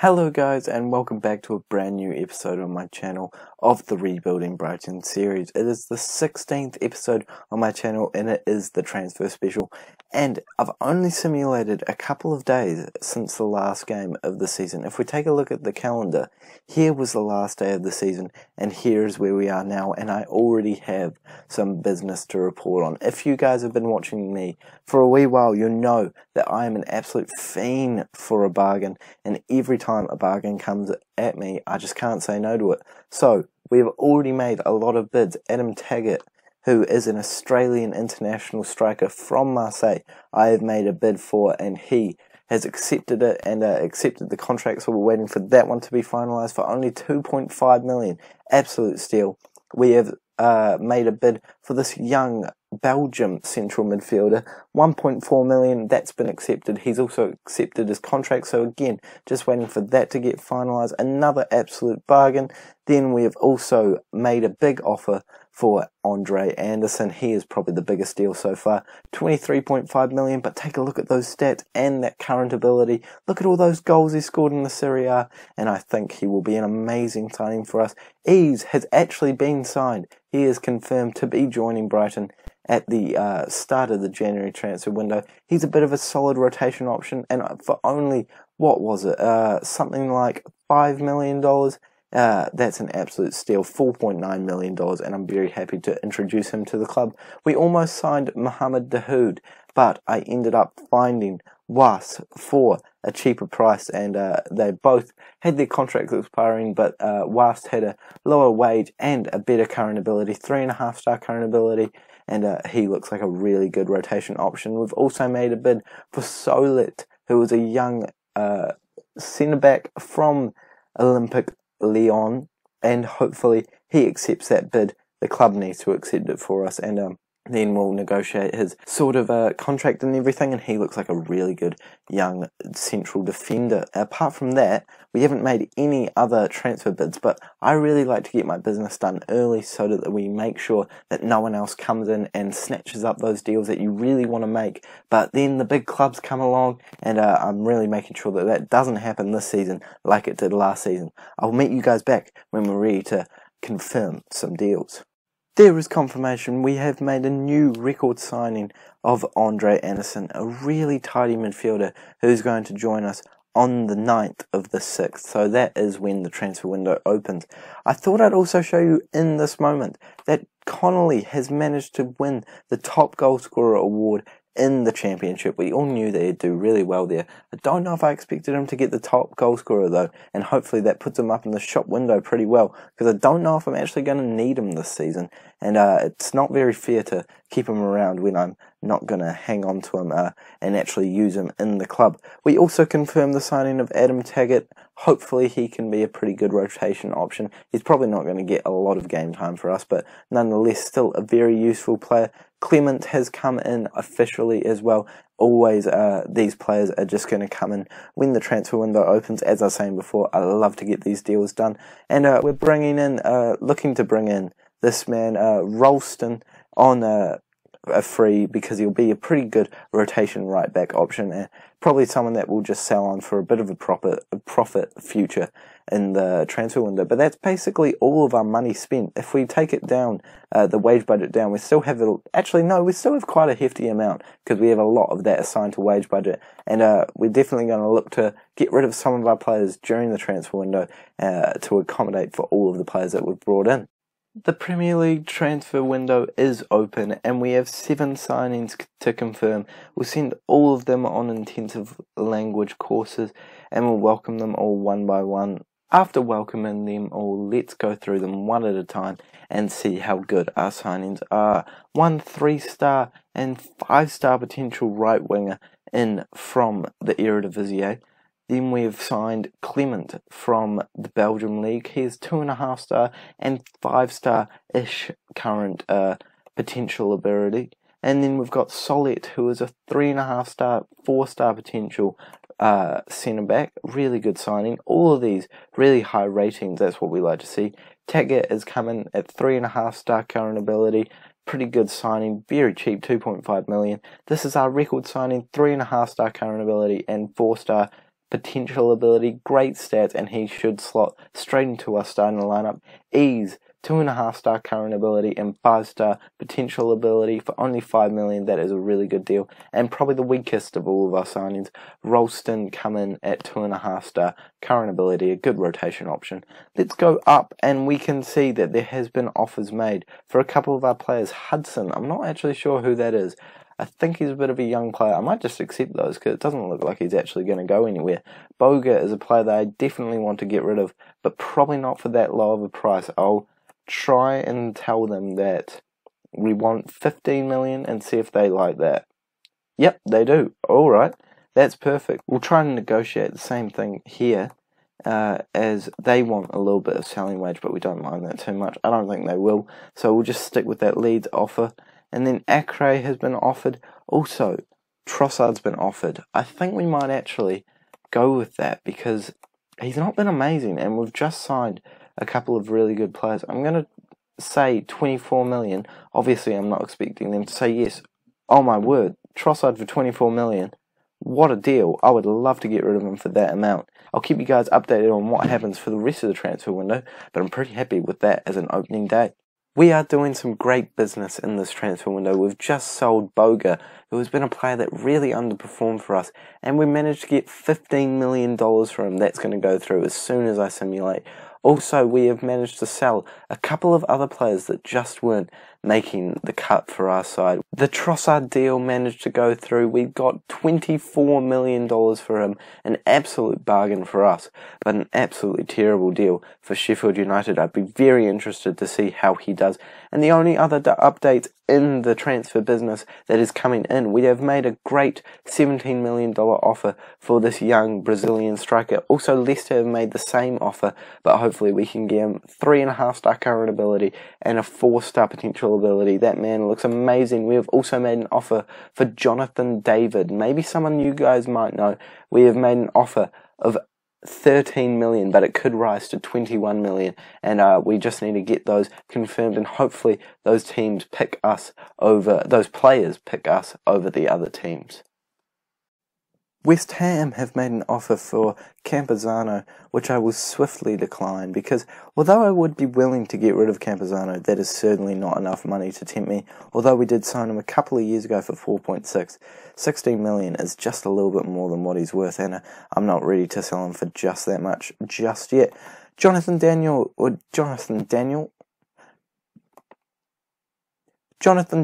Hello guys, and welcome back to a brand new episode on my channel of the Rebuilding Brighton series. It is the 16th episode on my channel and it is the transfer special, and I've only simulated a couple of days since the last game of the season. If we take a look at the calendar, here was the last day of the season and here is where we are now, and I already have some business to report on. If you guys have been watching me for a wee while, you know that I am an absolute fiend for a bargain, and every time a bargain comes at me, I just can't say no to it. So we have already made a lot of bids. Adam Taggart, who is an Australian international striker from Marseille, I have made a bid for, and he has accepted it and accepted the contract, so we're waiting for that one to be finalised for only 2.5 million. Absolute steal. We have made a bid for this young Belgium central midfielder, 1.4 million. That's been accepted. He's also accepted his contract, so again, just waiting for that to get finalised. Another absolute bargain. Then we have also made a big offer for Andre Anderson. He is probably the biggest deal so far, 23.5 million, but take a look at those stats and that current ability. Look at all those goals he scored in the Serie A, and I think he will be an amazing signing for us. Ease has actually been signed. He is confirmed to be joining Brighton at the start of the January transfer window. He's a bit of a solid rotation option, and for only, what was it, something like $5 million, that's an absolute steal, $4.9 million, and I'm very happy to introduce him to the club. We almost signed Mohamed Dahoud, but I ended up finding Was for a cheaper price, and they both had their contracts expiring, but Was had a lower wage and a better current ability, 3.5-star current ability, and he looks like a really good rotation option. We've also made a bid for Solet, who is a young centre-back from Olympic Lyon, and hopefully he accepts that bid. The club needs to accept it for us, and then we'll negotiate his sort of contract and everything, and he looks like a really good young central defender. Apart from that, we haven't made any other transfer bids, but I really like to get my business done early so that we make sure that no one else comes in and snatches up those deals that you really want to make. But then the big clubs come along, and I'm really making sure that that doesn't happen this season like it did last season. I'll meet you guys back when we're ready to confirm some deals. There is confirmation. We have made a new record signing of Andre Anderson, a really tidy midfielder who's going to join us on the 9th of the 6th. So that is when the transfer window opens. I thought I'd also show you in this moment that Connolly has managed to win the top goal scorer award in the championship. We all knew that he'd do really well there. I don't know if I expected him to get the top goal scorer though, and hopefully that puts him up in the shop window pretty well, because I don't know if I'm actually going to need him this season, and it's not very fair to keep him around when I'm not going to hang on to him and actually use him in the club. We also confirmed the signing of Adam Taggart. Hopefully he can be a pretty good rotation option. He's probably not going to get a lot of game time for us, but nonetheless still a very useful player. Clement has come in officially as well. Always these players are just going to come in when the transfer window opens. As I was saying before, I love to get these deals done, and we're bringing in, looking to bring in this man Ralston on a free, because he'll be a pretty good rotation right back option, probably someone that will just sell on for a bit of a profit future in the transfer window. But that's basically all of our money spent. If we take it down, the wage budget down, we still have we still have quite a hefty amount, because we have a lot of that assigned to wage budget, and we're definitely going to look to get rid of some of our players during the transfer window to accommodate for all of the players that we've brought in. The Premier League transfer window is open, and we have 7 signings to confirm. We'll send all of them on intensive language courses, and we'll welcome them all one by one. After welcoming them all, let's go through them one at a time and see how good our signings are. 1 3-star and 5-star potential right winger in from the Eredivisie. Then we have signed Clement from the Belgium League. He is 2.5-star and 5-star-ish current potential ability. And then we've got Solet, who is a 3.5-star, 4-star potential centre-back. Really good signing. All of these really high ratings. That's what we like to see. Taggart is coming at 3.5-star current ability. Pretty good signing, very cheap, 2.5 million. This is our record signing, 3.5-star current ability and 4-star potential ability, great stats, and he should slot straight into our starting lineup. Ease, 2.5-star current ability and 5-star potential ability for only 5 million. That is a really good deal, and probably the weakest of all of our signings. Ralston come in at 2.5-star current ability, a good rotation option. Let's go up, and we can see that there has been offers made for a couple of our players. Hudson, I'm not actually sure who that is. I think he's a bit of a young player. I might just accept those because it doesn't look like he's actually going to go anywhere. Boga is a player that I definitely want to get rid of, but probably not for that low of a price. I'll try and tell them that we want 15 million and see if they like that. Yep, they do. Alright, that's perfect. We'll try and negotiate the same thing here, as they want a little bit of selling wage, but we don't mind that too much. I don't think they will, so we'll just stick with that Leeds offer. And then Acre has been offered. Also, Trossard's been offered. I think we might actually go with that because he's not been amazing, and we've just signed a couple of really good players. I'm going to say 24 million. Obviously, I'm not expecting them to say yes. Oh my word, Trossard for 24 million. What a deal. I would love to get rid of him for that amount. I'll keep you guys updated on what happens for the rest of the transfer window, but I'm pretty happy with that as an opening day. We are doing some great business in this transfer window. We've just sold Boga, who has been a player that really underperformed for us, and we managed to get $15 million for him. That's going to go through as soon as I simulate. Also, we have managed to sell a couple of other players that just weren't making the cut for our side. The Trossard deal managed to go through. We got $24 million for him, an absolute bargain for us, but an absolutely terrible deal for Sheffield United. I'd be very interested to see how he does. And the only other update in the transfer business that is coming in, we have made a great $17 million offer for this young Brazilian striker. Also, Leicester have made the same offer, but hopefully we can get him 3.5-star current ability and a 4-star potential ability. That man looks amazing. We have also made an offer for Jonathan David. Maybe someone you guys might know. We have made an offer of 13 million, but it could rise to 21 million, and we just need to get those confirmed, and hopefully those teams pick us over, those players pick us over the other teams. West Ham have made an offer for Campazano, which I will swiftly decline because although I would be willing to get rid of Campazano, that is certainly not enough money to tempt me. Although we did sign him a couple of years ago for 4.6, 16 million is just a little bit more than what he's worth, and I'm not ready to sell him for just that much just yet. Jonathan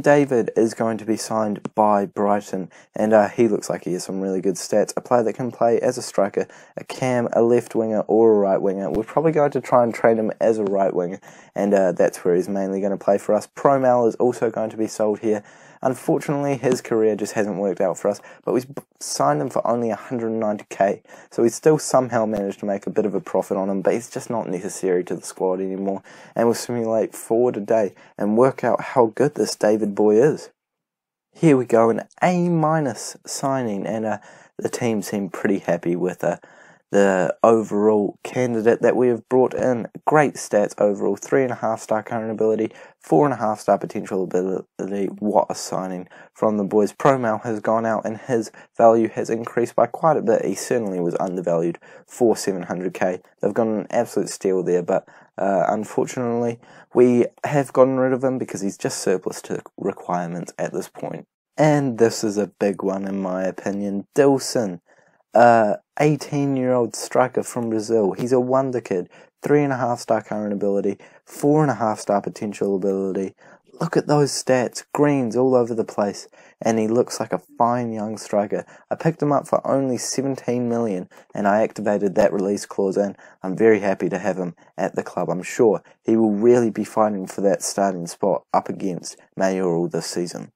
David is going to be signed by Brighton, and he looks like he has some really good stats. A player that can play as a striker, a cam, a left winger, or a right winger. We're probably going to try and trade him as a right winger, and that's where he's mainly going to play for us. Promel is also going to be sold here. Unfortunately, his career just hasn't worked out for us, but we signed him for only 190k, so we still somehow managed to make a bit of a profit on him, but he's just not necessary to the squad anymore, and we'll simulate forward a day and work out how good this David boy is. Here we go, an A- signing, and the team seem pretty happy with the overall candidate that we have brought in. Great stats overall, 3.5-star current ability, 4.5-star potential ability. What a signing from the boys. Promel has gone out and his value has increased by quite a bit. He certainly was undervalued for 700k. They've got an absolute steal there, but unfortunately we have gotten rid of him because he's just surplus to requirements at this point. And this is a big one in my opinion. Dilson, 18-year-old striker from Brazil. He's a wonder kid. 3.5-star current ability, 4.5-star potential ability. Look at those stats, greens all over the place, and he looks like a fine young striker. I picked him up for only 17 million, and I activated that release clause, and I'm very happy to have him at the club. I'm sure he will really be fighting for that starting spot up against Mayoral this season.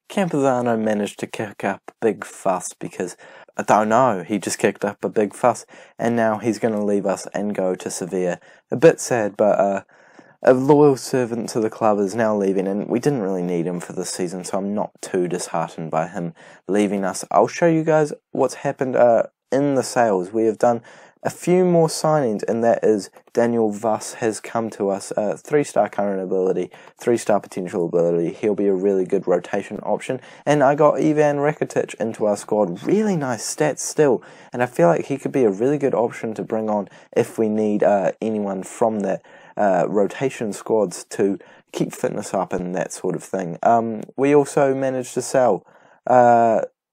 Campazano managed to kick up a big fuss because, I don't know, he just kicked up a big fuss, and now he's going to leave us and go to Sevilla. A bit sad, but a loyal servant to the club is now leaving, and we didn't really need him for this season, so I'm not too disheartened by him leaving us. I'll show you guys what's happened in the sales. We have done a few more signings, and that is Daniel Voss has come to us. 3-star current ability, 3-star potential ability. He'll be a really good rotation option. And I got Ivan Rakitic into our squad. Really nice stats still, and I feel like he could be a really good option to bring on if we need anyone from that rotation squads to keep fitness up and that sort of thing. We also managed to sell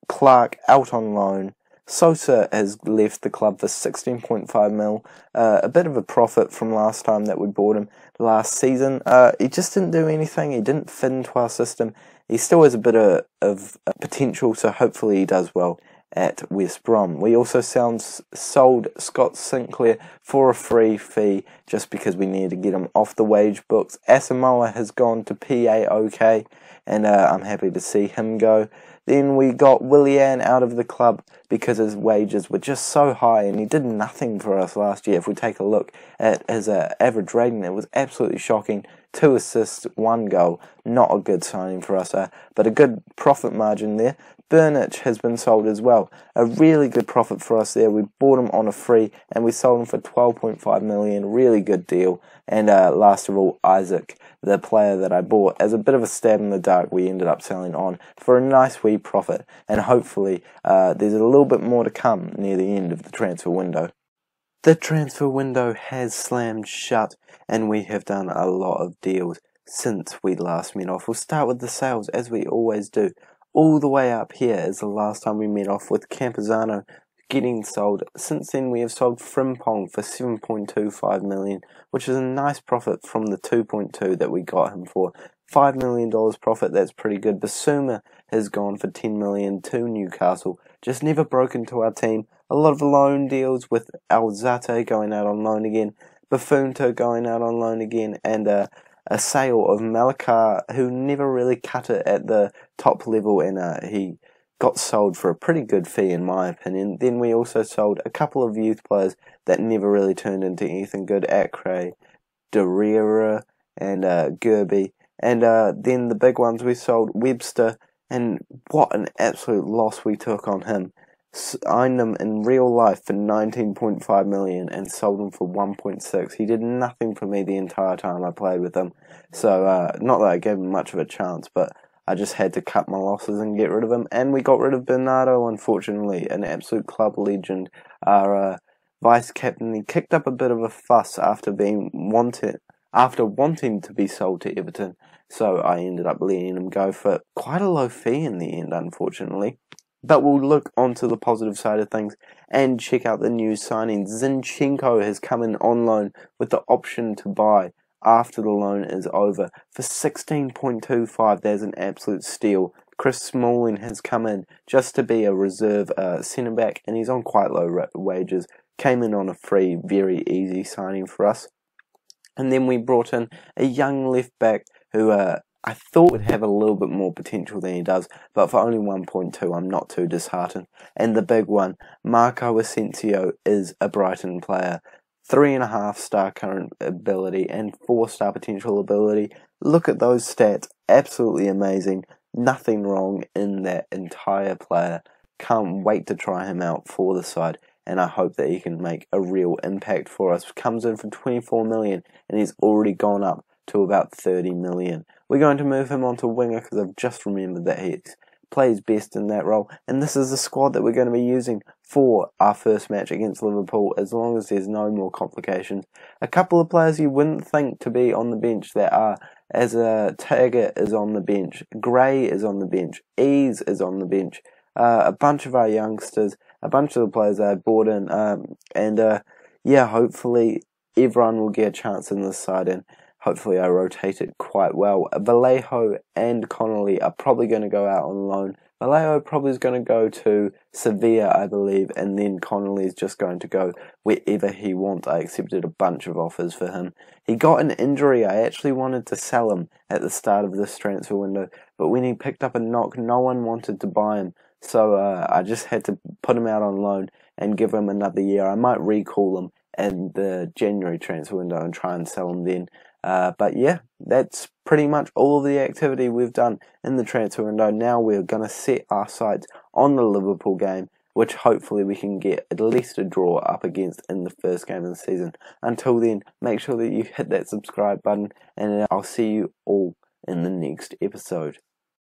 Clark out on loan. Sosa has left the club for 16.5 mil, a bit of a profit from last time that we bought him last season. He just didn't do anything, he didn't fit into our system. He still has a bit of potential, so hopefully he does well at West Brom. We also sold Scott Sinclair for a free fee just because we needed to get him off the wage books. Asamoah has gone to PAOK, and I'm happy to see him go. Then we got Willian out of the club because his wages were just so high and he did nothing for us last year. If we take a look at his average rating, it was absolutely shocking. 2 assists, 1 goal. Not a good signing for us, but a good profit margin there. Burnich has been sold as well. A really good profit for us there. We bought him on a free and we sold him for 12.5 million. Really good deal. And last of all, Isaac, the player that I bought as a bit of a stab in the dark, we ended up selling on for a nice wee profit. And hopefully there's a little bit more to come near the end of the transfer window. The transfer window has slammed shut and we have done a lot of deals since we last met off. We'll start with the sales as we always do. All the way up here is the last time we met off with Campuzano getting sold. Since then we have sold Frimpong for 7.25 million, which is a nice profit from the 2.2 that we got him for. $5 million profit, that's pretty good. Basuma has gone for 10 million to Newcastle, just never broke into our team. A lot of loan deals with Alzate going out on loan again, Buffonto going out on loan again, and a sale of Malakar, who never really cut it at the top level, and he got sold for a pretty good fee in my opinion. Then we also sold a couple of youth players that never really turned into anything good. Acre, Derrera, and Gerby. And then the big ones, we sold Webster, and what an absolute loss we took on him. Signed him in real life for 19.5 million and sold him for 1.6. He did nothing for me the entire time I played with him. So not that I gave him much of a chance, but I just had to cut my losses and get rid of him. And we got rid of Bernardo, unfortunately, an absolute club legend. Our vice captain, he kicked up a bit of a fuss after wanting to be sold to Everton. So I ended up letting him go for quite a low fee in the end, unfortunately. But we'll look onto the positive side of things and check out the new signing. Zinchenko has come in on loan with the option to buy after the loan is over for 16.25. There's an absolute steal. Chris Smalling has come in just to be a reserve centre back, and he's on quite low wages. Came in on a free, very easy signing for us. And then we brought in a young left back who I thought would have a little bit more potential than he does, but for only 1.2 I'm not too disheartened. And the big one, Marco Asensio, is a Brighton player. 3.5-star current ability and 4-star potential ability. Look at those stats, absolutely amazing. Nothing wrong in that entire player. Can't wait to try him out for the side, and I hope that he can make a real impact for us. Comes in for 24 million and he's already gone up to about 30 million. We're going to move him onto winger because I've just remembered that he plays best in that role, and this is the squad that we're going to be using for our first match against Liverpool, as long as there's no more complications. A couple of players you wouldn't think to be on the bench that are, as Taggart is on the bench, Gray is on the bench, Ease is on the bench, a bunch of our youngsters, a bunch of the players that I brought in, yeah, hopefully everyone will get a chance in this side, and hopefully I rotate it quite well. Vallejo and Connolly are probably going to go out on loan. Vallejo probably is going to go to Sevilla, I believe, and then Connolly is just going to go wherever he wants. I accepted a bunch of offers for him. He got an injury. I actually wanted to sell him at the start of this transfer window, but when he picked up a knock, no one wanted to buy him. So I just had to put him out on loan and give him another year. I might recall him in the January transfer window and try and sell him then. But yeah, that's pretty much all of the activity we've done in the transfer window. Now we're going to set our sights on the Liverpool game. which hopefully we can get at least a draw up against in the first game of the season. Until then, make sure that you hit that subscribe button, and I'll see you all in the next episode.